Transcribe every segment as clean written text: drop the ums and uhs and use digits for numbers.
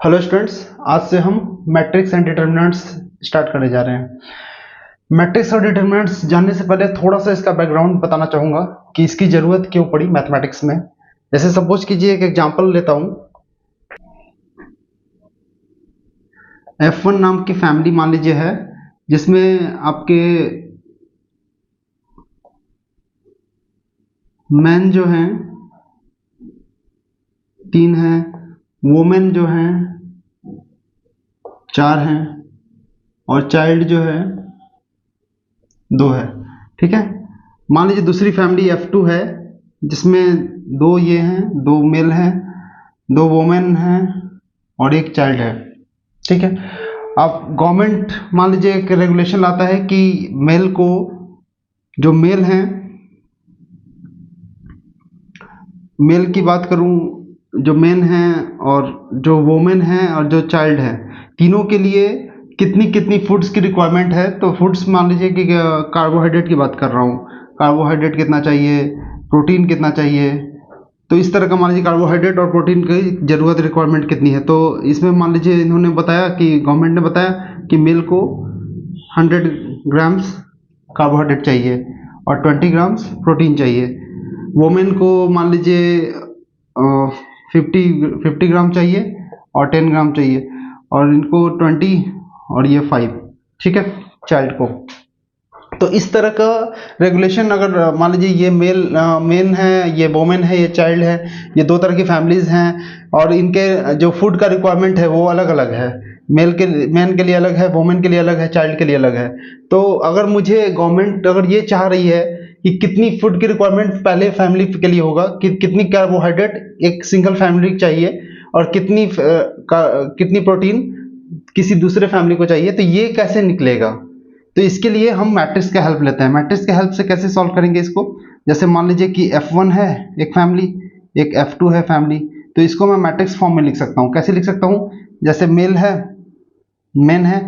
Hello students, आज से हम मैट्रिक्स एंड डिटर्मिनेंट्स स्टार्ट करने जा रहे हैं। मैट्रिक्स और डिटर्मिनेंट्स जानने से पहले थोड़ा सा इसका बैकग्राउंड बताना चाहूँगा कि इसकी ज़रूरत क्यों पड़ी मैथमेटिक्स में। जैसे सपोज कीजिए एक एग्जांपल लेता हूँ। F1 नाम की फैमिली मान लीजिए है, जिसमें आपके मैन जो हैं 3 हैं, वोमेन जो हैं 4 हैं और चाइल्ड जो है 2 है। ठीक है, मान लीजिए दूसरी फैमिली F2 है, जिसमें 2 ये हैं, 2 मेल हैं, 2 वोमेन हैं और 1 चाइल्ड है। ठीक है, अब गवर्नमेंट मान लीजिए एक रेगुलेशन लाता है कि मेल को, जो मेल हैं, मेल की बात करूं, जो मेन हैं और जो वोमेन हैं और जो चाइल्ड है, तीनों के लिए कितनी कितनी फूड्स की रिक्वायरमेंट है। तो फूड्स मान लीजिए कि कार्बोहाइड्रेट की बात कर रहा हूँ, कार्बोहाइड्रेट कितना चाहिए, प्रोटीन कितना चाहिए, तो इस तरह का मान लीजिए कार्बोहाइड्रेट और प्रोटीन की ज़रूरत रिक्वायरमेंट कितनी है। तो इसमें मान लीजिए इन्होंने बताया कि गवर्नमेंट ने बताया कि मेल को 100 ग्राम्स कार्बोहाइड्रेट चाहिए और 20 ग्राम्स प्रोटीन चाहिए। वोमेन को मान लीजिए 50 ग्राम चाहिए और 10 ग्राम चाहिए, और इनको 20 और ये 5। ठीक है, चाइल्ड को। तो इस तरह का रेगुलेशन, अगर मान लीजिए ये मेन है, ये वोमेन है, ये चाइल्ड है, ये 2 तरह की फैमिलीज हैं और इनके जो फूड का रिक्वायरमेंट है वो अलग अलग है। मैन के लिए अलग है, वोमेन के लिए अलग है, चाइल्ड के लिए अलग है। तो अगर मुझे गवर्नमेंट अगर ये चाह रही है कि कितनी फूड की रिक्वायरमेंट पहले फैमिली के लिए होगा, कि कितनी कार्बोहाइड्रेट एक सिंगल फैमिली चाहिए और कितनी प्रोटीन किसी दूसरे फैमिली को चाहिए, तो ये कैसे निकलेगा। तो इसके लिए हम मैट्रिक्स का हेल्प लेते हैं। मैट्रिक्स के हेल्प से कैसे सॉल्व करेंगे इसको, जैसे मान लीजिए कि F1 है एक फैमिली, एक F2 है फैमिली, तो इसको मैं मैट्रिक्स फॉर्म में लिख सकता हूँ। कैसे लिख सकता हूँ, जैसे मेल है, मेन है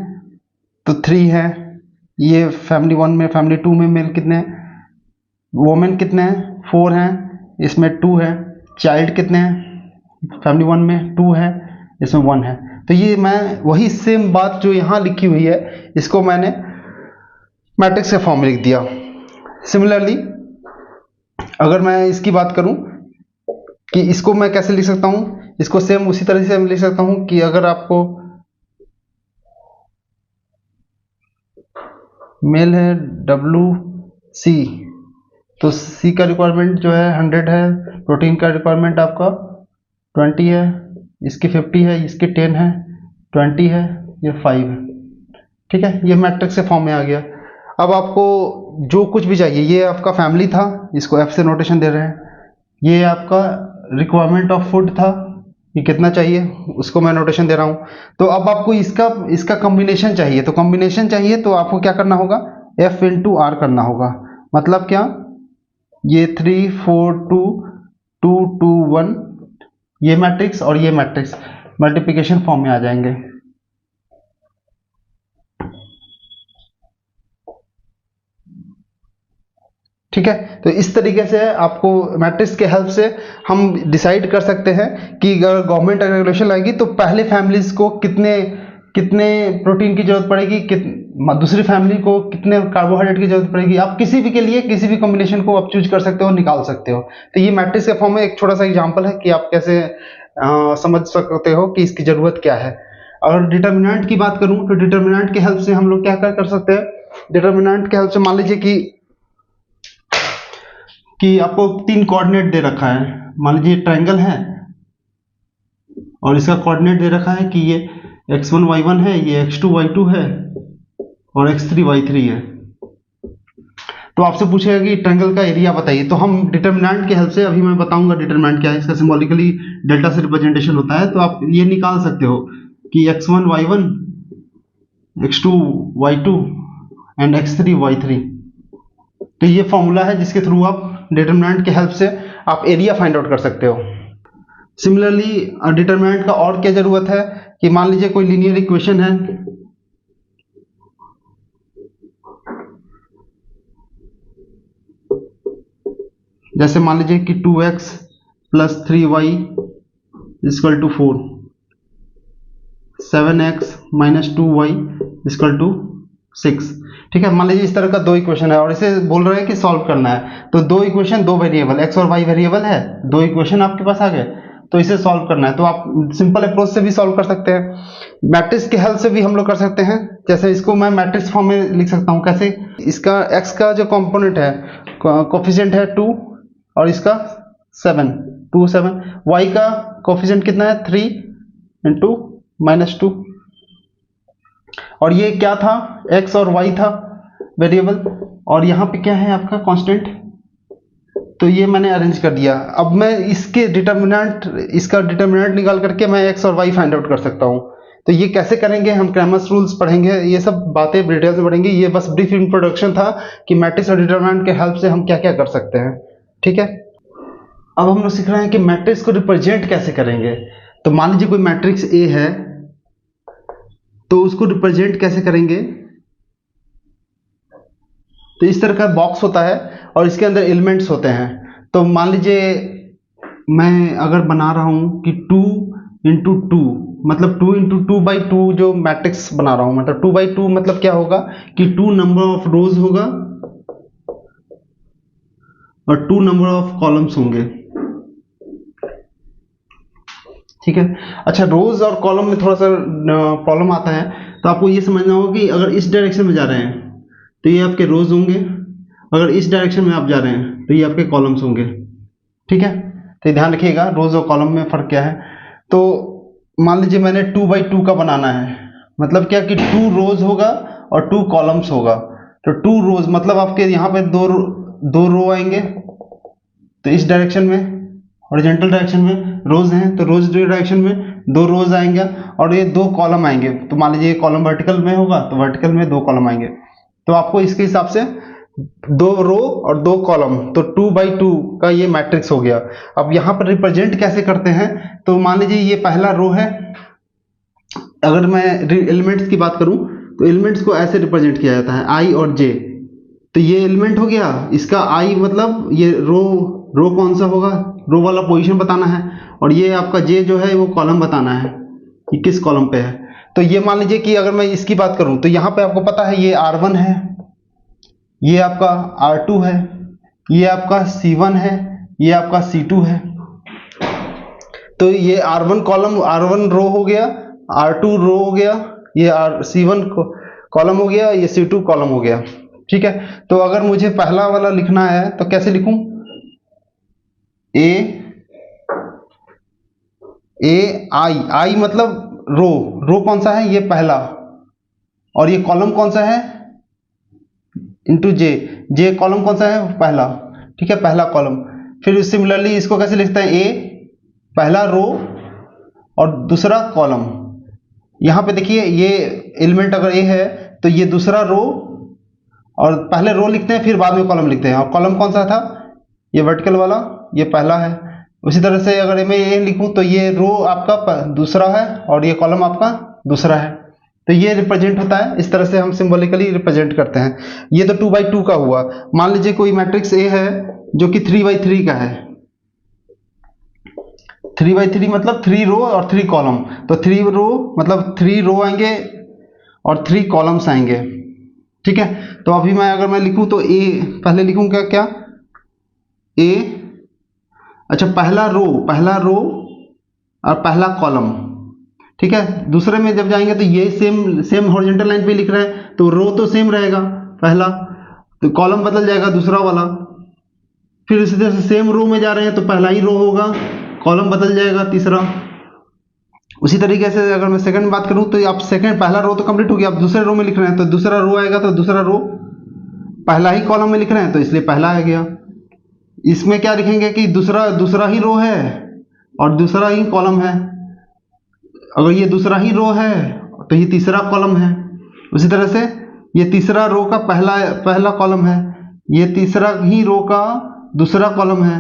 तो 3 है, ये फैमिली 1 में, फैमिली 2 में मेल कितने हैं, वोमेन कितने हैं 4 हैं, इसमें 2 है, चाइल्ड कितने हैं, फैमिली 1 में 2 है, इसमें 1 है। तो ये मैं वही सेम बात जो यहाँ लिखी हुई है, इसको मैंने मैट्रिक्स के फॉर्म में लिख दिया। सिमिलरली अगर मैं इसकी बात करूं कि इसको मैं कैसे लिख सकता हूं, इसको सेम उसी तरह से मैं लिख सकता हूं कि अगर आपको मेल है WC, तो C का रिक्वायरमेंट जो है 100 है, प्रोटीन का रिक्वायरमेंट आपका 20 है, इसकी 50 है, इसकी 10 है, 20 है, ये 5 है। ठीक है, ये मैट्रिक्स के फॉर्म में आ गया। अब आपको जो कुछ भी चाहिए, ये आपका फैमिली था, इसको F से नोटेशन दे रहे हैं, ये आपका रिक्वायरमेंट ऑफ फूड था, ये कितना चाहिए उसको मैं नोटेशन दे रहा हूँ। तो अब आपको इसका कॉम्बिनेशन चाहिए, तो कॉम्बिनेशन चाहिए तो आपको क्या करना होगा, F इंटू R करना होगा। मतलब क्या, ये 3 4 2 2 2 1, ये मैट्रिक्स और ये मैट्रिक्स मल्टीप्लिकेशन फॉर्म में आ जाएंगे। ठीक है, तो इस तरीके से आपको मैट्रिक्स के हेल्प से हम डिसाइड कर सकते हैं कि अगर गवर्नमेंट रेगुलेशन लाएगी तो पहले फैमिलीज को कितने कितने प्रोटीन की जरूरत पड़ेगी, दूसरी फैमिली को कितने कार्बोहाइड्रेट की जरूरत पड़ेगी। आप किसी भी के लिए किसी भी कॉम्बिनेशन को आप चूज कर सकते हो, निकाल सकते हो। तो ये मैट्रिक्स के फॉर्म में एक छोटा सा एग्जाम्पल है कि आप कैसे समझ सकते हो कि इसकी जरूरत क्या है। अगर डिटर्मिनेंट की बात करूं तो डिटर्मिनेंट के हेल्प से हम लोग क्या कर सकते हैं, डिटर्मिनेंट के हेल्प से मान लीजिए कि आपको 3 कोऑर्डिनेट दे रखा है, मान लीजिए ट्रायंगल है और इसका कोऑर्डिनेट दे रखा है कि ये x1 y1 है, ये x2 y2 है और x3 y3 है। तो आपसे पूछेगा कि ट्रायंगल का एरिया बताइए, तो हम डिटर्मिनेंट के हेल्प से, अभी मैं बताऊंगा डिटर्मिनेंट क्या है, इसका सिंबॉलिकली डेल्टा से रिप्रेजेंटेशन होता है। तो आप ये निकाल सकते हो कि x1 y1, x2 y2 and x3 y3। तो ये फॉर्मूला है जिसके थ्रू आप डिटर्मिनेंट के हेल्प से आप एरिया फाइंड आउट कर सकते हो। सिमिलरली डिटर्मिनेंट का और क्या जरूरत है कि मान लीजिए कोई लीनियर इक्वेशन है, जैसे मान लीजिए कि 2x + 3y = 4। 7x minus 2y equal to 6। ठीक है, मान लीजिए इस तरह का दो इक्वेशन है और इसे बोल रहे हैं कि सॉल्व करना है। तो दो इक्वेशन, दो वेरिएबल x और y वेरिएबल है, दो इक्वेशन आपके पास आ गए, तो इसे सॉल्व करना है। तो आप सिंपल अप्रोच से भी सॉल्व कर सकते हैं, मैट्रिक्स के हेल्प से भी हम लोग कर सकते हैं। जैसे इसको मैं मैट्रिक्स फॉर्म में लिख सकता हूँ। कैसे? इसका x का जो कंपोनेंट है, कोफिशिएंट है 2 और इसका 7, 2 7, y का कोफिशिएंट कितना है 3 इंटू -2, और ये क्या था, x और y था वेरिएबल, और यहाँ पे क्या है आपका कांस्टेंट। तो ये मैंने अरेंज कर दिया। अब मैं इसके डिटर्मिनेंट, इसका डिटर्मिनेंट निकाल करके मैं x और y फाइंड आउट कर सकता हूँ। तो ये कैसे करेंगे, हम क्रैमर्स रूल्स पढ़ेंगे, ये सब बातें डिटेल से पढ़ेंगे। ये बस ब्रीफ इंट्रोडक्शन था कि मैट्रिक्स और डिटर्मिनेंट के हेल्प से हम क्या क्या कर सकते हैं। ठीक है, अब हम लोग सीख रहे हैं कि मैट्रिक्स को रिप्रेजेंट कैसे करेंगे। तो मान लीजिए कोई मैट्रिक्स ए है, तो उसको रिप्रेजेंट कैसे करेंगे। तो इस तरह का बॉक्स होता है और इसके अंदर एलिमेंट्स होते हैं। तो मान लीजिए मैं अगर बना रहा हूं कि 2 इंटू 2, मतलब 2 इंटू 2/2 जो मैट्रिक्स बना रहा हूं, मतलब 2/2 मतलब क्या होगा कि 2 नंबर ऑफ रोज होगा और 2 नंबर ऑफ कॉलम्स होंगे। ठीक है, अच्छा, रोज और कॉलम में थोड़ा सा प्रॉब्लम आता है। तो आपको ये समझना होगा कि अगर इस डायरेक्शन में जा रहे हैं तो ये आपके रोज होंगे, अगर इस डायरेक्शन में आप जा रहे हैं तो ये आपके कॉलम्स होंगे। ठीक है, तो ध्यान रखिएगा रोज और कॉलम में फर्क क्या है। तो मान लीजिए मैंने 2/2 का बनाना है, मतलब क्या कि 2 रोज होगा और 2 कॉलम्स होगा। तो 2 रोज मतलब आपके यहाँ पे दो रो आएंगे, तो इस डायरेक्शन में हॉरिजॉन्टल डायरेक्शन में रोज हैं, तो रोज डायरेक्शन में 2 रोज आएंगे और ये 2 कॉलम आएंगे। तो मान लीजिए कॉलम वर्टिकल में होगा तो वर्टिकल में 2 कॉलम आएंगे। तो आपको इसके हिसाब से 2 रो और 2 कॉलम, तो 2/2 का ये मैट्रिक्स हो गया। अब यहाँ पर रिप्रेजेंट कैसे करते हैं, तो मान लीजिए ये पहला रो है। अगर मैं एलिमेंट्स की बात करूं तो एलिमेंट्स को ऐसे रिप्रेजेंट किया जाता है i और j। तो ये एलिमेंट हो गया, इसका i मतलब ये रो कौन सा होगा, रो वाला पोजीशन बताना है, और ये आपका j जो है वो कॉलम बताना है कि किस कॉलम पे है। तो ये मान लीजिए कि अगर मैं इसकी बात करूं तो यहाँ पे आपको पता है ये R1 है, ये आपका R2 है, ये आपका C1 है, ये आपका C2 है। तो ये R1 कॉलम, R1 रो हो गया, R2 रो हो गया, ये C1 कॉलम हो गया, ये C2 कॉलम हो गया। ठीक है, तो अगर मुझे पहला वाला लिखना है तो कैसे लिखूं, आई मतलब रो कौन सा है, ये पहला, और ये कॉलम कौन सा है इंटू जे कॉलम कौन सा है, पहला। ठीक है, पहला कॉलम। फिर सिमिलरली इसको कैसे लिखते हैं, ए पहला रो और दूसरा कॉलम। यहाँ पे देखिए ये एलिमेंट अगर ए है तो ये दूसरा रो, और पहले रो लिखते हैं फिर बाद में कॉलम लिखते हैं। और कॉलम कौन सा था, ये वर्टिकल वाला, ये पहला है। उसी तरह से अगर मैं ये लिखूं तो ये रो आपका दूसरा है और ये कॉलम आपका दूसरा है। तो ये रिप्रेजेंट होता है, इस तरह से हम सिंबॉलिकली रिप्रेजेंट करते हैं। ये तो 2/2 का हुआ। मान लीजिए कोई मैट्रिक्स ए है जो कि 3/3 का है। 3/3 मतलब 3 रो और 3 कॉलम। तो 3 रो मतलब 3 रो आएंगे और 3 कॉलम्स आएंगे। ठीक है, तो अभी अगर मैं लिखूं तो ए पहले लिखूंगा क्या, ए, अच्छा पहला रो और पहला कॉलम। ठीक है, दूसरे में जब जाएंगे तो ये सेम हॉरिजॉन्टल लाइन पे लिख रहे हैं तो रो तो सेम रहेगा पहला, तो कॉलम बदल जाएगा दूसरा वाला। फिर इसी तरह से सेम रो में जा रहे हैं तो पहला ही रो होगा, कॉलम बदल जाएगा तीसरा। उसी तरीके से अगर मैं सेकंड में बात करूं तो आप सेकंड, पहला रो तो कंप्लीट हो गया, आप दूसरे रो में लिख रहे हैं तो दूसरा रो आएगा, तो दूसरा रो पहला ही कॉलम में लिख रहे हैं तो इसलिए पहला आ गया। इसमें क्या लिखेंगे कि दूसरा ही रो है और दूसरा ही कॉलम है। अगर ये दूसरा ही रो है तो ये तीसरा कॉलम है। उसी तरह से ये तीसरा रो का पहला कॉलम है, ये तीसरा ही रो का दूसरा कॉलम है,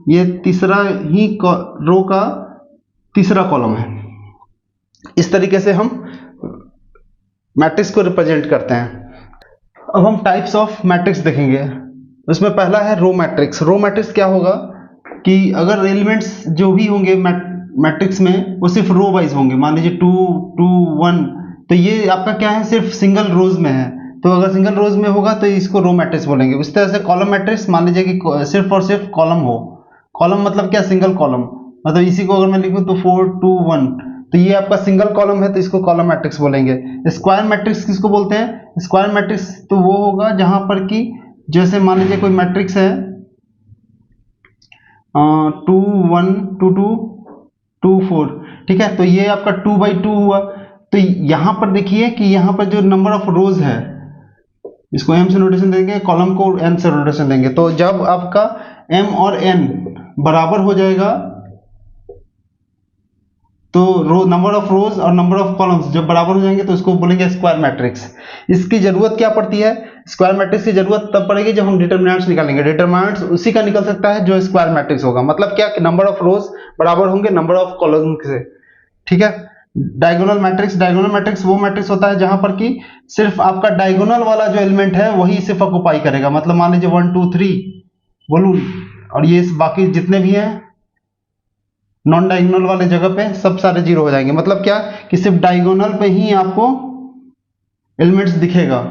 ये तीसरा ही रो का तीसरा कॉलम है। इस तरीके से हम मैट्रिक्स को रिप्रेजेंट करते हैं। अब हम टाइप्स ऑफ मैट्रिक्स देखेंगे। उसमें पहला है रो मैट्रिक्स। रो मैट्रिक्स क्या होगा कि अगर एलिमेंट्स जो भी होंगे मैट्रिक्स में वो सिर्फ रो वाइज होंगे, मान लीजिए 2 2 1, तो ये आपका क्या है, सिर्फ सिंगल रोज में है। तो अगर सिंगल रोज में होगा तो इसको रो मैट्रिक्स बोलेंगे। उस तरह से कॉलम मैट्रिक्स, मान लीजिए कि सिर्फ और सिर्फ कॉलम हो, कॉलम मतलब क्या, सिंगल कॉलम, मतलब इसी को अगर मैं लिखूं तो 4 2 1, तो ये आपका सिंगल कॉलम है तो इसको कॉलम मैट्रिक्स बोलेंगे। स्क्वायर मैट्रिक्स किसको बोलते हैं? स्क्वायर मैट्रिक्स तो वो होगा जहां पर कि जैसे मान लीजिए कोई मैट्रिक्स है 2 1 2 2 2 4, ठीक है, तो ये आपका 2/2 हुआ। तो यहां पर देखिए कि यहां पर जो नंबर ऑफ रोज है, इसको m से नोटेशन देंगे, कॉलम को n से नोटेशन देंगे। तो जब आपका m और n बराबर हो जाएगा, तो रो नंबर ऑफ रोज और नंबर ऑफ कॉलम्स जब बराबर हो जाएंगे तो इसको बोलेंगे स्क्वायर मैट्रिक्स। इसकी जरूरत क्या पड़ती है? स्क्वायर मैट्रिक्स की जरूरत तब पड़ेगी जब हम डिटरमिनेंट्स निकालेंगे। डिटरमिनेंट्स उसी का निकल सकता है जो स्क्वायर मैट्रिक्स होगा। मतलब क्या कि नंबर ऑफ रोज बराबर होंगे नंबर ऑफ कॉलम से, ठीक है। डायगोनल मैट्रिक्स, डायगोनल मैट्रिक्स वो मैट्रिक्स होता है जहां पर कि सिर्फ आपका डायगोनल वाला जो एलिमेंट है वही सिर्फ ऑक्युपाई करेगा। मतलब मान लीजिए 1 2 3 बोलूं, और ये बाकी जितने भी हैं नॉन डायगोनल वाले जगह पे सब सारे जीरो हो जाएंगे। मतलब क्या कि सिर्फ डायगोनल पे ही आपको एलिमेंट्स दिखेगा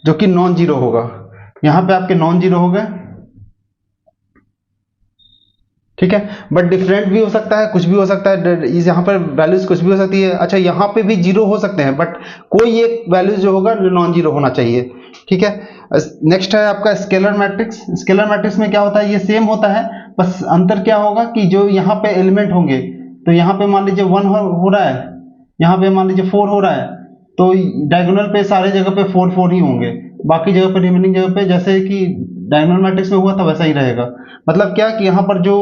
जो कि नॉन जीरो होगा। यहां पे आपके नॉन जीरो हो गए, ठीक है। बट डिफरेंट भी हो सकता है, कुछ भी हो सकता है, यहाँ पर वैल्यूज कुछ भी हो सकती है। अच्छा, यहाँ पे भी जीरो हो सकते हैं, बट कोई एक वैल्यूज जो होगा जो नॉन जीरो होना चाहिए, ठीक है। नेक्स्ट है आपका स्केलर मैट्रिक्स। स्केलर मैट्रिक्स में क्या होता है, ये सेम होता है, बस अंतर क्या होगा कि जो यहाँ पे एलिमेंट होंगे, तो यहाँ पे मान लीजिए 1 हो रहा है, यहाँ पे मान लीजिए 4 हो रहा है, तो डायगोनल पे सारे जगह पे 4 4 ही होंगे, बाकी जगह पे रिमेनिंग जगह पे जैसे कि डायगोनल मैट्रिक्स में हुआ था वैसा ही रहेगा। मतलब क्या कि यहाँ पर जो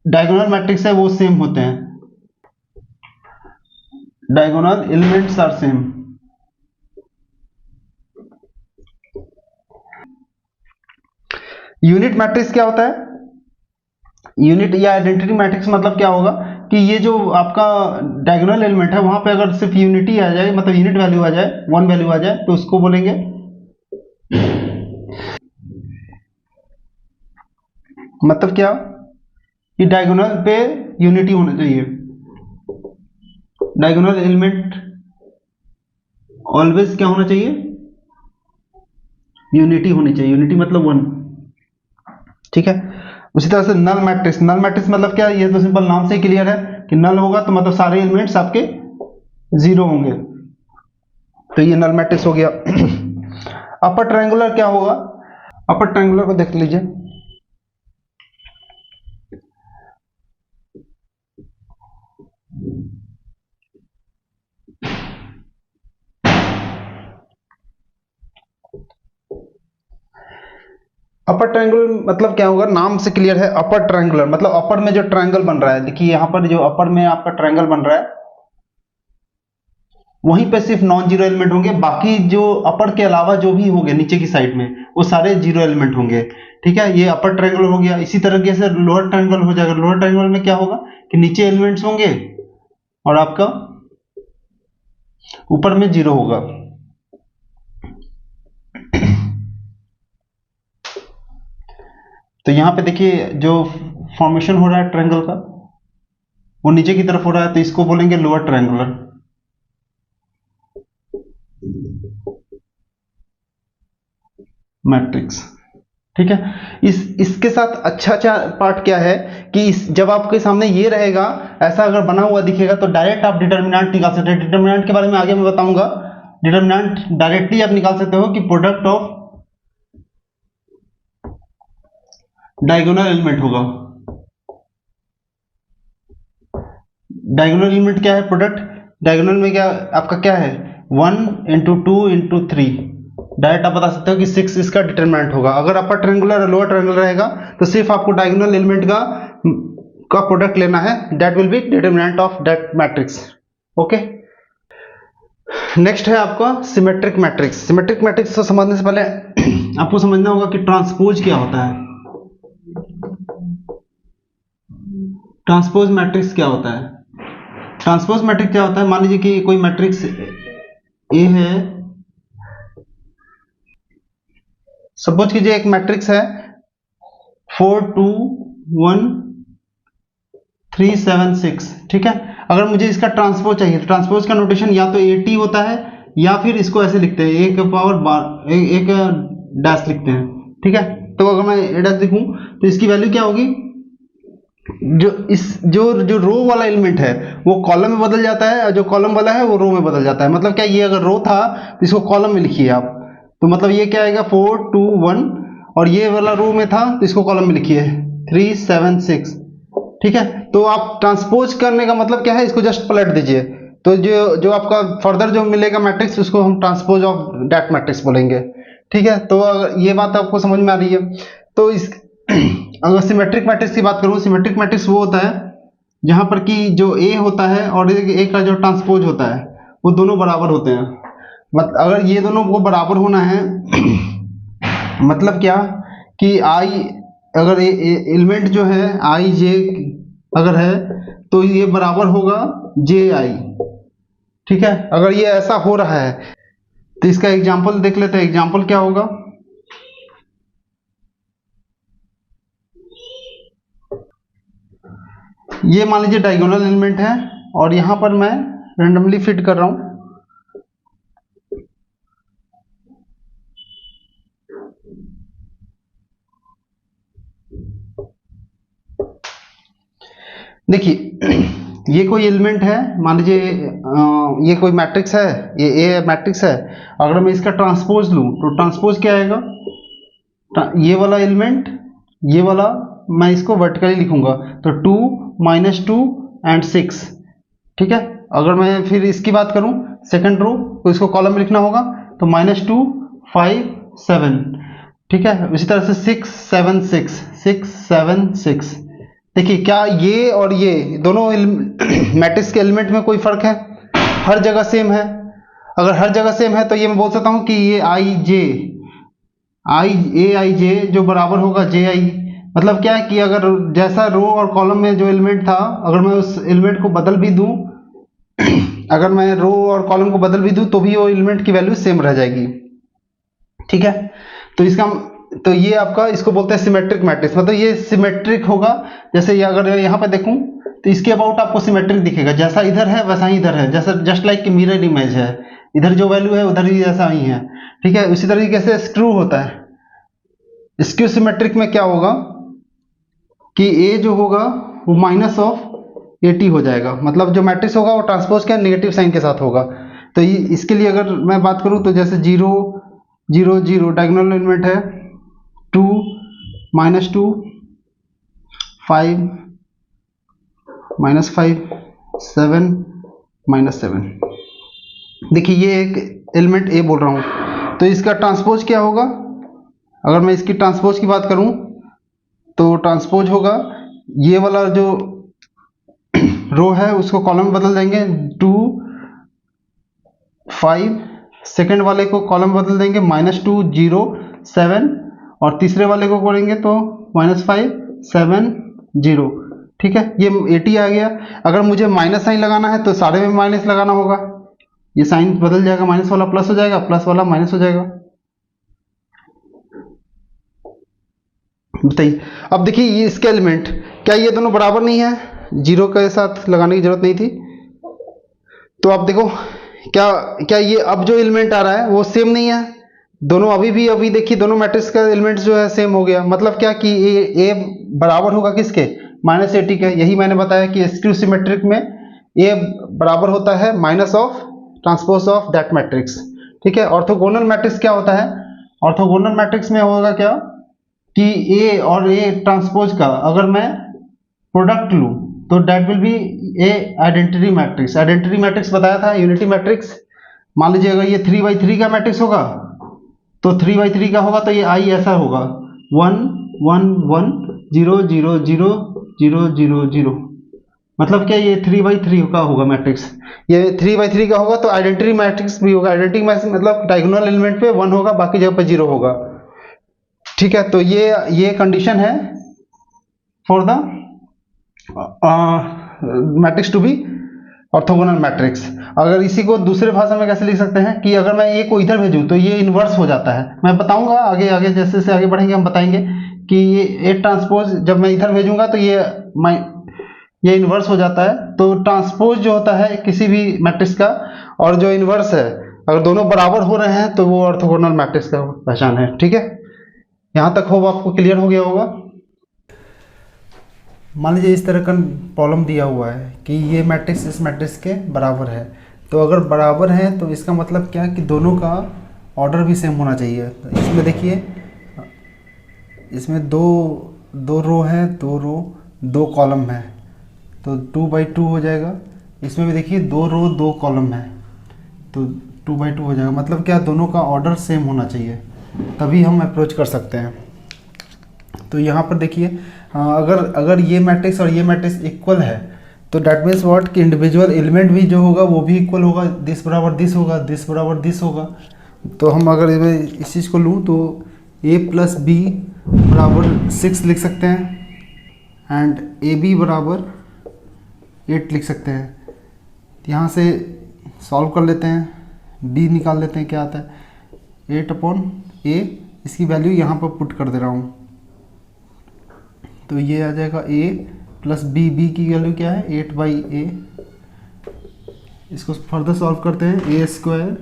डायगोनल मैट्रिक्स है वो सेम होते हैं, diagonal elements are same. Unit matrix क्या होता है? यूनिट या आइडेंटिटी मैट्रिक्स मतलब क्या होगा कि ये जो आपका डायगोनल एलिमेंट है वहां पे अगर सिर्फ यूनिटी आ जाए, मतलब यूनिट वैल्यू आ जाए, 1 वैल्यू आ जाए, तो उसको बोलेंगे, मतलब क्या कि डायगोनल पे यूनिटी होना चाहिए। डायगोनल एलिमेंट ऑलवेज क्या होना चाहिए? यूनिटी होनी चाहिए। यूनिटी मतलब 1, ठीक है। उसी तरह से नल मैट्रिक्स, नल मैट्रिक्स मतलब क्या, ये तो सिंपल नाम से ही क्लियर है कि नल होगा तो मतलब सारे एलिमेंट्स आपके जीरो होंगे, तो ये नल मैट्रिक्स हो गया। अपर ट्रायंगुलर क्या होगा? अपर ट्रायंगुलर को देख लीजिए। अपर ट्रायंगुलर मतलब क्या होगा, नाम से क्लियर है। अपर ट्रायंगुलर मतलब अपर में जो ट्रायंगल बन रहा है, देखिए यहाँ पर जो अपर में आपका ट्रायंगल बन रहा है वहीं पे सिर्फ नॉन जीरो एलिमेंट होंगे, बाकी जो अपर के अलावा जो भी होंगे नीचे की साइड में वो सारे जीरो एलिमेंट होंगे, ठीक है। ये अपर ट्रायंगल हो गया। इसी तरीके से लोअर ट्रायंगल हो जाएगा। लोअर ट्रायंगल में क्या होगा कि नीचे एलिमेंट्स होंगे और आपका ऊपर में जीरो होगा। तो यहाँ पे देखिए जो फॉर्मेशन हो रहा है ट्रायंगल का वो नीचे की तरफ हो रहा है, तो इसको बोलेंगे लोअर ट्रायंगुलर मैट्रिक्स, ठीक है। इसके साथ अच्छा पार्ट क्या है कि जब आपके सामने ये रहेगा, ऐसा अगर बना हुआ दिखेगा तो डायरेक्ट आप डिटर्मिनेंट निकाल सकते हैं। डिटर्मिनेंट के बारे में आगे मैं बताऊंगा। डिटर्मिनेंट डायरेक्टली आप निकाल सकते हो कि प्रोडक्ट ऑफ डायगोनल एलिमेंट होगा। डायगोनल एलिमेंट क्या है? प्रोडक्ट। डायगोनल में क्या आपका क्या है, 1 इंटू 2 इंटू 3, डायरेक्ट आप बता सकते हो कि 6 इसका डिटरमिनेंट होगा। अगर अपर ट्रायंगुलर और लोअर ट्रायंगुलर रहेगा तो सिर्फ आपको डायगोनल एलिमेंट का प्रोडक्ट लेना है, that will B determinant of that matrix. Okay, next है आपका सिमेट्रिक मैट्रिक्स। सिमेट्रिक मैट्रिक्स को समझने से पहले आपको समझना होगा कि ट्रांसपोज क्या होता है। ट्रांसपोज मैट्रिक्स क्या होता है? ट्रांसपोज मैट्रिक्स क्या होता है, मान लीजिए कि कोई मैट्रिक्स ए है, सपोज कीजिए एक मैट्रिक्स है 4 2 1 376, ठीक है। अगर मुझे इसका ट्रांसपोज चाहिए तो ट्रांसपोज का नोटेशन या तो 80 होता है या फिर इसको ऐसे लिखते हैं एक पावर बार एक डैश लिखते हैं, ठीक है। तो अगर मैं ए डैश लिखूं तो इसकी वैल्यू क्या होगी, जो रो वाला एलिमेंट है वो कॉलम में बदल जाता है और जो कॉलम वाला है वो रो में बदल जाता है। मतलब क्या, ये अगर रो था तो इसको कॉलम में लिखिए आप, तो मतलब ये क्या आएगा 4 2 1, और ये वाला रो में था तो इसको कॉलम में लिखिए 376, ठीक है। तो आप ट्रांसपोज करने का मतलब क्या है, इसको जस्ट पलट दीजिए, तो जो आपका फर्दर जो मिलेगा मैट्रिक्स उसको हम ट्रांसपोज ऑफ दैट मैट्रिक्स बोलेंगे, ठीक है। तो अगर ये बात आपको समझ में आ रही है तो इस अगर सिमेट्रिक मैट्रिक्स की बात करूं, सिमेट्रिक मैट्रिक्स वो होता है जहां पर कि जो ए होता है और ए का जो ट्रांसपोज होता है वो दोनों बराबर होते हैं। अगर ये दोनों को बराबर होना है मतलब क्या कि आई अगर एलिमेंट जो है आई जे अगर है तो ये बराबर होगा जे आई, ठीक है। अगर ये ऐसा हो रहा है तो इसका एग्जांपल देख लेते हैं। एग्जांपल क्या होगा, ये मान लीजिए डायगोनल एलिमेंट है और यहां पर मैं रैंडमली फिट कर रहा हूं, देखिए ये कोई एलिमेंट है, मान लीजिए ये कोई मैट्रिक्स है, ये ए मैट्रिक्स है। अगर मैं इसका ट्रांसपोज लूं तो ट्रांसपोज क्या आएगा, ये वाला एलिमेंट ये वाला मैं इसको वर्टिकली लिखूंगा तो 2 -2 एंड 6, ठीक है। अगर मैं फिर इसकी बात करूं सेकंड रो तो इसको कॉलम में लिखना होगा तो -2 5 7, ठीक है। इसी तरह से 6 7 6 6 7 6। देखिए क्या ये और ये दोनों मैट्रिक्स के एलिमेंट में कोई फर्क है, हर जगह सेम है। अगर हर जगह सेम है तो ये मैं बोल सकता हूं कि ये आई जे जो बराबर होगा जे आई। मतलब क्या है कि अगर जैसा रो और कॉलम में जो एलिमेंट था अगर मैं उस एलिमेंट को बदल भी दूं अगर मैं रो और कॉलम को बदल भी दूं तो भी वो एलिमेंट की वैल्यू सेम रह जाएगी, ठीक है। तो ये आपका इसको बोलते हैं सिमेट्रिक मैट्रिक्स, मतलब ये सिमेट्रिक होगा। जैसे ये अगर यहाँ पे देखूं तो इसके अबाउट आपको सिमेट्रिक दिखेगा, जैसा इधर है वैसा ही इधर है, जैसा जस्ट लाइक कि मिरर इमेज है, इधर जो वैल्यू है उधर ही जैसा ही है, ठीक है। उसी तरीके से स्क्रू होता है, स्क्यू सिमेट्रिक में क्या होगा कि ए जो होगा वो -80 हो जाएगा, मतलब जो मैट्रिक्स होगा वो ट्रांसपोज के नेगेटिव साइन के साथ होगा। तो इसके लिए अगर मैं बात करूं तो जैसे 0 0 0 डायगोनल एलिमेंट है, 2 -2 5 -5 7 -7। देखिए ये एक एलिमेंट ए बोल रहा हूं तो इसका ट्रांसपोज क्या होगा, अगर मैं इसकी ट्रांसपोज की बात करूं तो ट्रांसपोज होगा ये वाला जो रो है उसको कॉलम में बदल देंगे 2 5, सेकंड वाले को कॉलम बदल देंगे -2 0 7, और तीसरे वाले को करेंगे तो -5 7 0, ठीक है। ये 80 आ गया। अगर मुझे माइनस साइन लगाना है तो सारे में माइनस लगाना होगा, ये साइन बदल जाएगा, माइनस वाला प्लस हो जाएगा, प्लस वाला माइनस हो जाएगा। बताइए अब देखिए ये इसके एलिमेंट क्या ये दोनों बराबर नहीं है, जीरो के साथ लगाने की जरूरत नहीं थी। तो आप देखो क्या ये अब जो एलिमेंट आ रहा है वो सेम नहीं है, दोनों अभी देखिए दोनों मैट्रिक्स का एलिमेंट जो है सेम हो गया। मतलब क्या कि ए बराबर होगा किसके, -80 के। यही मैंने बताया कि स्क्यू सिमेट्रिक में ए बराबर होता है minus of transpose of that matrix, ठीक है। ऑर्थोगोनल मैट्रिक्स क्या होता है, ऑर्थोगोनल मैट्रिक्स में होगा क्या कि ए और ए ट्रांसपोज का अगर मैं प्रोडक्ट लूं तो that will B A identity matrix. Identity matrix बताया था, यूनिटी मैट्रिक्स। मान लीजिए अगर ये 3/3 का मैट्रिक्स होगा तो 3/3 का होगा तो ये आई ऐसा होगा 1 1 1 0 0 0 0 0 0। मतलब क्या ये 3/3 का होगा मैट्रिक्स, ये 3/3 का होगा तो आइडेंटिटी मैट्रिक्स भी होगा। आइडेंटिटी मैट्रिक्स मतलब डायगोनल एलिमेंट पे 1 होगा, बाकी जगह पे 0 होगा, ठीक है। तो ये कंडीशन है for the matrix to be orthogonal matrix. अगर इसी को दूसरे भाषा में कैसे लिख सकते हैं कि अगर मैं ए को इधर भेजूं तो ये इन्वर्स हो जाता है। मैं बताऊंगा आगे आगे जैसे जैसे आगे बढ़ेंगे हम बताएंगे कि ये ए ट्रांसपोज जब मैं इधर भेजूंगा तो ये ये इन्वर्स हो जाता है। तो ट्रांसपोज जो होता है किसी भी मैट्रिक्स का और जो इन्वर्स है, अगर दोनों बराबर हो रहे हैं तो वो ऑर्थोगोनल मैट्रिक्स का पहचान है। ठीक है, यहाँ तक होप आपको क्लियर हो गया होगा। मान लीजिए इस तरह का प्रॉब्लम दिया हुआ है कि ये मैट्रिक्स इस मैट्रिक्स के बराबर है। तो अगर बराबर है तो इसका मतलब क्या कि दोनों का ऑर्डर भी सेम होना चाहिए। तो इसमें देखिए, इसमें दो रो है, दो कॉलम है, तो 2/2 हो जाएगा। इसमें भी देखिए 2 रो 2 कॉलम है, तो 2/2 हो जाएगा। मतलब क्या, दोनों का ऑर्डर सेम होना चाहिए, तभी हम अप्रोच कर सकते हैं। तो यहाँ पर देखिए, अगर ये मैट्रिक्स और ये मैट्रिक्स इक्वल है तो डैट मीन्स व्हाट कि इंडिविजुअल एलिमेंट भी जो होगा वो भी इक्वल होगा, दिस बराबर दिस होगा, दिस बराबर दिस होगा। तो हम अगर इस चीज़ को लूँ तो a + b बराबर 6 लिख सकते हैं एंड ab बराबर 8 लिख सकते हैं। यहाँ से सॉल्व कर लेते हैं, b निकाल लेते हैं, क्या आता है 8/a। इसकी वैल्यू यहाँ पर पुट कर दे रहा हूँ, तो ये आ जाएगा a + b की वैल्यू क्या है 8/a। इसको फर्दर सॉल्व करते हैं, a²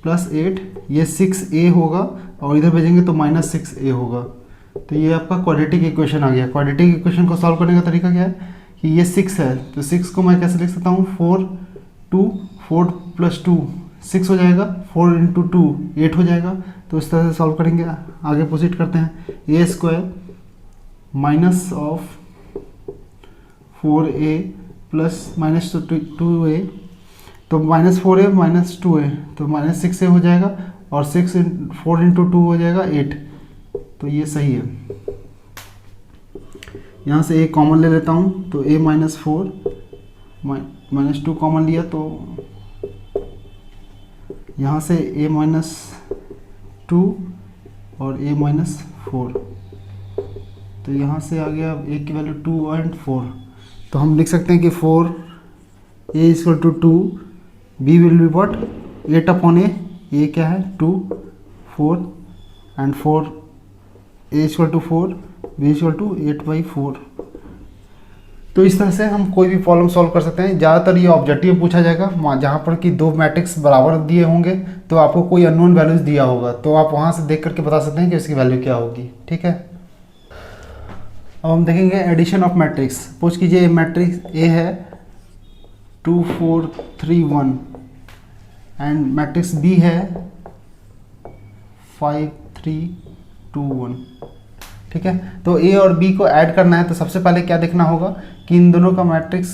+ 8, ये 6a होगा और इधर भेजेंगे तो -6a होगा। तो ये आपका क्वाड्रेटिक इक्वेशन आ गया। क्वाड्रेटिक इक्वेशन को सॉल्व करने का तरीका क्या है कि ये 6 है, तो 6 को मैं कैसे लिख सकता हूँ 4 + 2 6 हो जाएगा, 4 × 2 8 हो जाएगा। तो इस तरह से सॉल्व करेंगे। आगे प्रोसीड करते हैं, a² -4a + -2a, तो -4a -2a तो -6a हो जाएगा और 4 × 2 हो जाएगा 8। तो ये सही है। यहाँ से a कॉमन ले लेता हूँ, तो a -4 -2 कॉमन लिया, तो यहाँ से a -2 और a -4, तो यहाँ से आ गया a की वैल्यू 2 और 4। तो हम लिख सकते हैं कि 4a = 2, b will be what 8/a, a क्या है 2 4 एंड 4 a = 4, b = 8/4। तो इस तरह से हम कोई भी प्रॉब्लम सॉल्व कर सकते हैं। ज़्यादातर ये ऑब्जेक्टिव पूछा जाएगा, जहाँ पर कि दो मैट्रिक्स बराबर दिए होंगे तो आपको कोई अननोन वैल्यूज दिया होगा, तो आप वहाँ से देख करके बता सकते हैं कि उसकी वैल्यू क्या होगी। ठीक है, अब हम देखेंगे एडिशन ऑफ मैट्रिक्स। सपोज कीजिए मैट्रिक्स A है 2 4 3 1 एंड मैट्रिक्स B है 5 3 2 1। ठीक है, तो A और B को ऐड करना है तो सबसे पहले क्या देखना होगा कि इन दोनों का मैट्रिक्स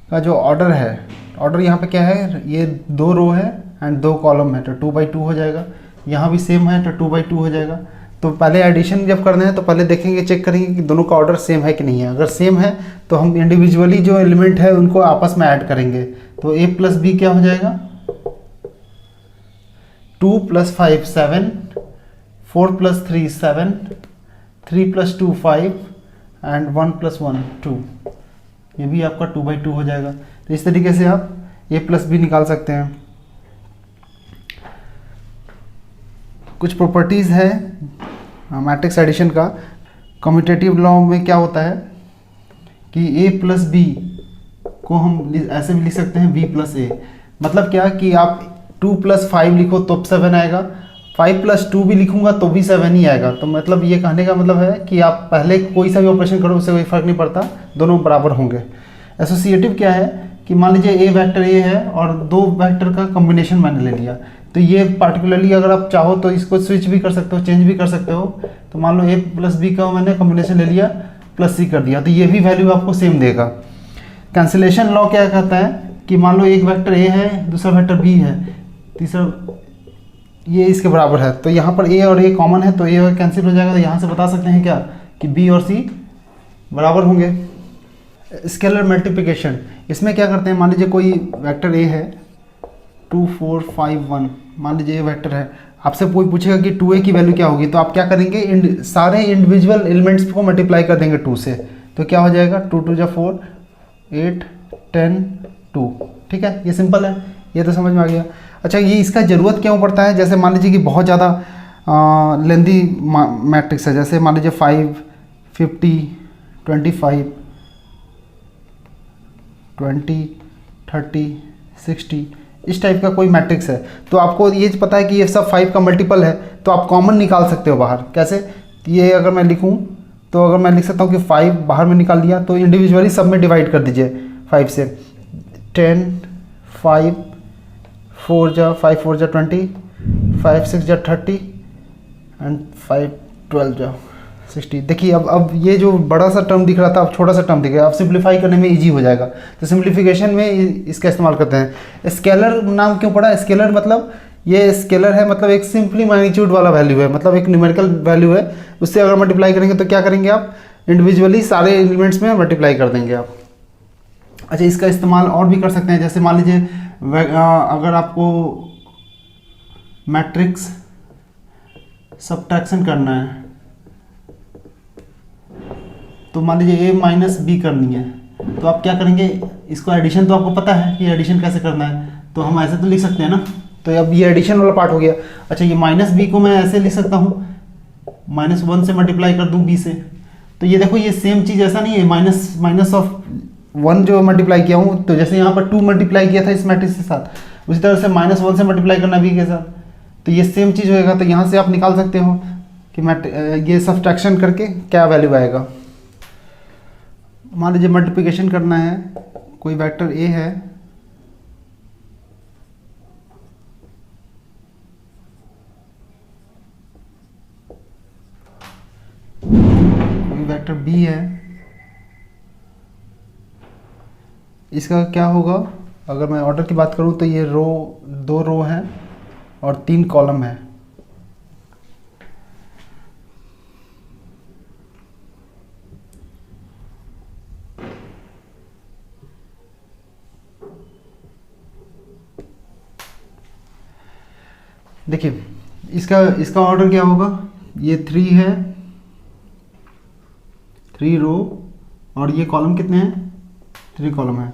का जो ऑर्डर है, ऑर्डर यहाँ पे क्या है, ये 2 रो है एंड 2 कॉलम है, तो 2/2 हो जाएगा। यहाँ भी सेम है तो 2/2 हो जाएगा। तो पहले एडिशन जब करना है तो पहले देखेंगे, चेक करेंगे कि दोनों का ऑर्डर सेम है कि नहीं है। अगर सेम है तो हम इंडिविजुअली जो एलिमेंट है उनको आपस में ऐड करेंगे। तो a + b क्या हो जाएगा 2 + 5 7, 4 + 3 7, 3 + 2 5 एंड 1 + 1 2। ये भी आपका 2/2 हो जाएगा। तो इस तरीके से आप a + b निकाल सकते हैं। कुछ प्रॉपर्टीज़ है मैट्रिक्स एडिशन का। कम्यूटेटिव लॉ में क्या होता है कि a + b को हम ऐसे भी लिख सकते हैं b + a। मतलब क्या कि आप 2 + 5 लिखो तो 7 आएगा, 5 + 2 भी लिखूंगा तो भी 7 ही आएगा। तो मतलब ये कहने का मतलब है कि आप पहले कोई सा भी ऑपरेशन करो उससे कोई फर्क नहीं पड़ता, दोनों बराबर होंगे। एसोसिएटिव क्या है कि मान लीजिए a वेक्टर a है और 2 वेक्टर का कॉम्बिनेशन मैंने ले लिया, तो ये पार्टिकुलरली अगर आप चाहो तो इसको स्विच भी कर सकते हो, चेंज भी कर सकते हो। तो मान लो a + b का मैंने कॉम्बिनेशन ले लिया, +c कर दिया, तो ये भी वैल्यू आपको सेम देगा। कैंसिलेशन लॉ क्या कहता है कि मान लो एक वेक्टर a है, दूसरा वेक्टर b है, तीसरा ये इसके बराबर है, तो यहाँ पर a और a कॉमन है तो a कैंसिल हो जाएगा। तो यहाँ से बता सकते हैं क्या कि b और c बराबर होंगे। स्केलर मल्टीप्लिकेशन, इसमें क्या करते हैं, मान लीजिए कोई वेक्टर a है 2 4 5 1, मान लीजिए ये वेक्टर है, आपसे कोई पूछेगा कि 2a की वैल्यू क्या होगी, तो आप क्या करेंगे, सारे इंडिविजुअल एलिमेंट्स को मल्टीप्लाई कर देंगे 2 से, तो क्या हो जाएगा 2 2 जा 4 8 10 2। ठीक है, ये सिंपल है, ये तो समझ में आ गया। अच्छा, ये इसका ज़रूरत क्यों पड़ता है, जैसे मान लीजिए कि बहुत ज़्यादा लेंदी मैट्रिक्स है, जैसे मान लीजिए 5 50 25, 20, 30, 60 इस टाइप का कोई मैट्रिक्स है, तो आपको ये पता है कि ये सब 5 का मल्टीपल है, तो आप कॉमन निकाल सकते हो बाहर। कैसे? ये अगर मैं लिखूं तो अगर मैं लिख सकता हूँ कि 5 बाहर में निकाल दिया, तो इंडिविजुअली सब में डिवाइड कर दीजिए 5 से। 10, 5, 4 जा 5 4 जा 20, 5 6 जा 30 एंड 5 12 जा 60। देखिए अब ये जो बड़ा सा टर्म दिख रहा था अब छोटा सा टर्म दिख रहा है, अब सिंप्लीफाई करने में इजी हो जाएगा। तो सिंप्लीफिकेशन में इसका इस्तेमाल करते हैं। स्केलर नाम क्यों पड़ा? स्केलर मतलब ये स्केलर है, मतलब एक सिंपली मैग्नीट्यूड वाला वैल्यू है, मतलब एक न्यूमेरिकल वैल्यू है। उससे अगर मल्टीप्लाई करेंगे तो क्या करेंगे आप? इंडिविजुअली सारे एलिमेंट्स में मल्टीप्लाई कर देंगे आप। अच्छा, इसका इस्तेमाल और भी कर सकते हैं। जैसे मान लीजिए अगर आपको मैट्रिक्स सब्ट्रैक्शन करना है, तो मान लीजिए a माइनस बी करनी है, तो आप क्या करेंगे? इसको एडिशन तो आपको पता है कि एडिशन कैसे करना है, तो हम ऐसे तो लिख सकते हैं ना। तो अब ये एडिशन वाला पार्ट हो गया। अच्छा, ये माइनस बी को मैं ऐसे लिख सकता हूँ, -1 से मल्टीप्लाई कर दूँ b से। तो ये देखो, ये सेम चीज़ ऐसा नहीं है, माइनस ऑफ 1 जो मल्टीप्लाई किया हूँ, तो जैसे यहाँ पर 2 मल्टीप्लाई किया था इस मैट्रिक्स के साथ, उसी तरह से -1 से मल्टीप्लाई करना b के साथ, तो ये सेम चीज़ होएगा। तो यहाँ से आप निकाल सकते हो कि ये सब्ट्रैक्शन करके क्या वैल्यू आएगा। मान लीजिए मल्टीप्लिकेशन करना है, कोई वेक्टर a है, कोई वेक्टर b है, इसका क्या होगा? अगर मैं ऑर्डर की बात करूं तो ये रो 2 रो है और 3 कॉलम है। देखिए इसका ऑर्डर क्या होगा? ये 3 है, 3 रो, और ये कॉलम कितने हैं? 3 कॉलम है।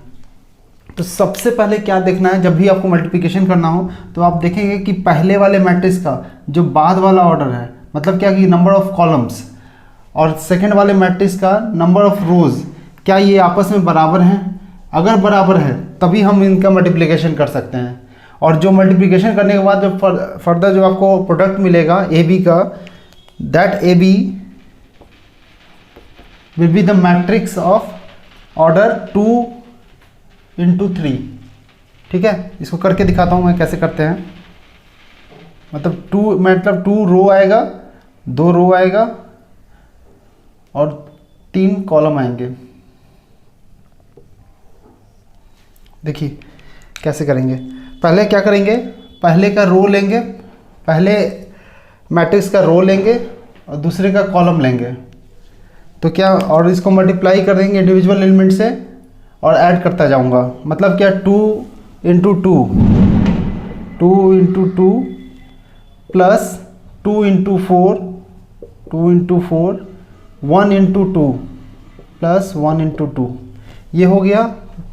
तो सबसे पहले क्या देखना है, जब भी आपको मल्टीप्लिकेशन करना हो तो आप देखेंगे कि पहले वाले मैट्रिक्स का जो बाद वाला ऑर्डर है, मतलब क्या कि नंबर ऑफ कॉलम्स, और सेकंड वाले मैट्रिक्स का नंबर ऑफ रोज, क्या ये आपस में बराबर हैं? अगर बराबर है तभी हम इनका मल्टीप्लिकेशन कर सकते हैं। और जो मल्टीप्लिकेशन करने के बाद जो फर्दर जो आपको प्रोडक्ट मिलेगा ए बी का, that A B will be the matrix of order 2 into 3। ठीक है, इसको करके दिखाता हूँ मैं कैसे करते हैं। मतलब 2 रो आएगा, 2 रो आएगा और 3 कॉलम आएंगे। देखिए कैसे करेंगे। पहले क्या करेंगे? पहले का रो लेंगे, पहले मैट्रिक्स का रो लेंगे और दूसरे का कॉलम लेंगे, तो क्या, और इसको मल्टीप्लाई कर देंगे इंडिविजुअल एलिमेंट से और ऐड करता जाऊंगा। मतलब क्या, 2 into 2, 2 into 2 plus 2 into 4, 2 into 4, 1 into 2 plus 1 into 2। ये हो गया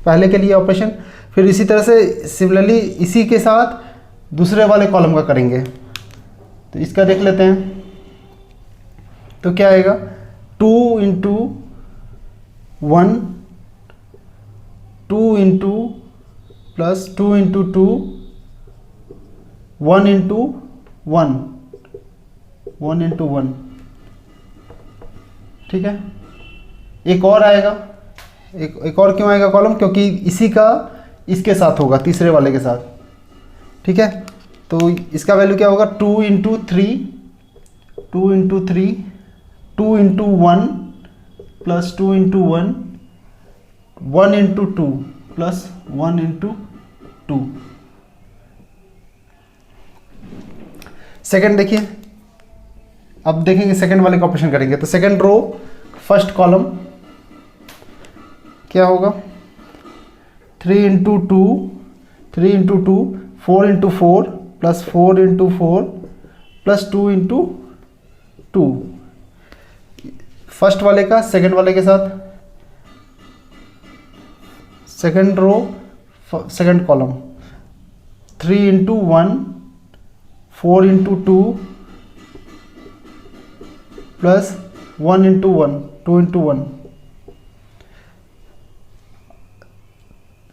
पहले के लिए ऑपरेशन। फिर इसी तरह से सिमिलरली इसी के साथ दूसरे वाले कॉलम का करेंगे। तो इसका देख लेते हैं, तो क्या आएगा? 2 into 1, 2 into plus 2 into 2, 1 into 1, 1 into 1। ठीक है, एक और आएगा, एक और क्यों आएगा कॉलम? क्योंकि इसी का इसके साथ होगा, तीसरे वाले के साथ। ठीक है, तो इसका वैल्यू क्या होगा? 2 into 3, 2 into 3, 2 into 1 plus 2 into 1, 1 into 2 plus 1 into 2। Second देखिए, अब देखेंगे सेकंड वाले का ऑपरेशन करेंगे। तो सेकंड रो फर्स्ट कॉलम क्या होगा? 3 into 2, 3 into 2, 4 into 4 plus 4 into 4 plus 2 into 2। First वाले का सेकंड वाले के साथ, second row second column, 3 into 1, 4 into 2 plus 1 into 1, 2 into 1।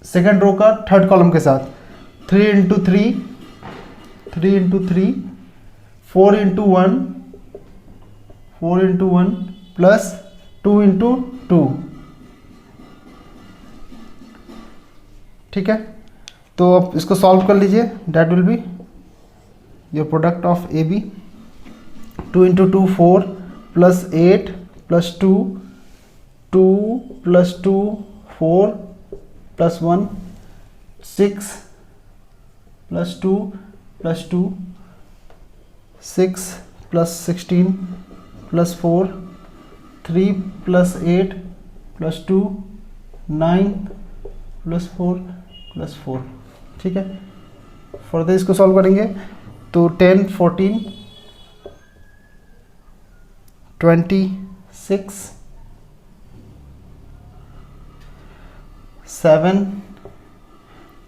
Second row का थर्ड कॉलम के साथ 3 इंटू 3 4 इंटू 1 प्लस 2 इंटू 2, ठीक है। तो अब इसको सॉल्व कर लीजिए, that will be your product of A B. 2 into 2 4 plus 8 plus 2 2 plus 2 4 plus 1 6 plus 2 plus 2 6 plus 16 plus 4 3 plus 8 plus 2 9 plus 4 plus 4, ठीक है। फर्दर इसको सॉल्व करेंगे तो 10 14 26 7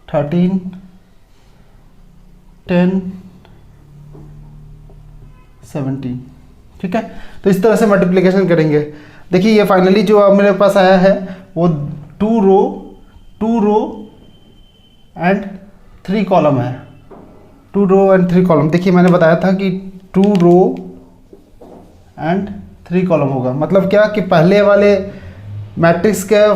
13 10 17, ठीक है। तो इस तरह से मल्टीप्लिकेशन करेंगे। देखिए ये फाइनली जो अब मेरे पास आया है वो 2 रो एंड 3 कॉलम है। 2 रो एंड 3 कॉलम। देखिए मैंने बताया था कि 2 रो एंड 3 कॉलम होगा। मतलब क्या कि पहले वाले मैट्रिक्स का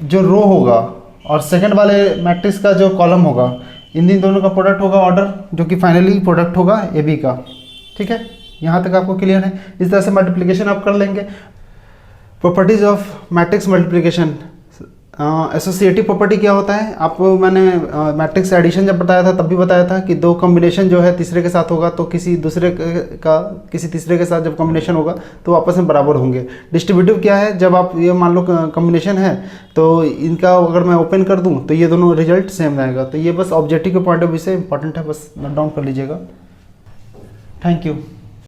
जो रो होगा और सेकंड वाले मैट्रिक्स का जो कॉलम होगा, इन दोनों का प्रोडक्ट होगा ऑर्डर, जो कि फाइनली प्रोडक्ट होगा ए बी का, ठीक है। यहाँ तक आपको क्लियर है। इस तरह से मल्टीप्लिकेशन आप कर लेंगे। Properties of matrix multiplication. Associative property क्या होता है, आपको मैंने मैट्रिक्स एडिशन जब बताया था तब भी बताया था कि दो कॉम्बिनेशन जो है तीसरे के साथ होगा तो किसी तीसरे के साथ जब कॉम्बिनेशन होगा तो आपस में बराबर होंगे। डिस्ट्रीब्यूटिव क्या है, जब आप ये मान लो कॉम्बिनेशन है तो इनका अगर मैं ओपन कर दूं तो ये दोनों रिजल्ट सेम रहेगा। तो ये बस ऑब्जेक्टिव के पॉइंट ऑफ व्यू से इंपॉर्टेंट है, बस नोट डाउन कर लीजिएगा। Thank you.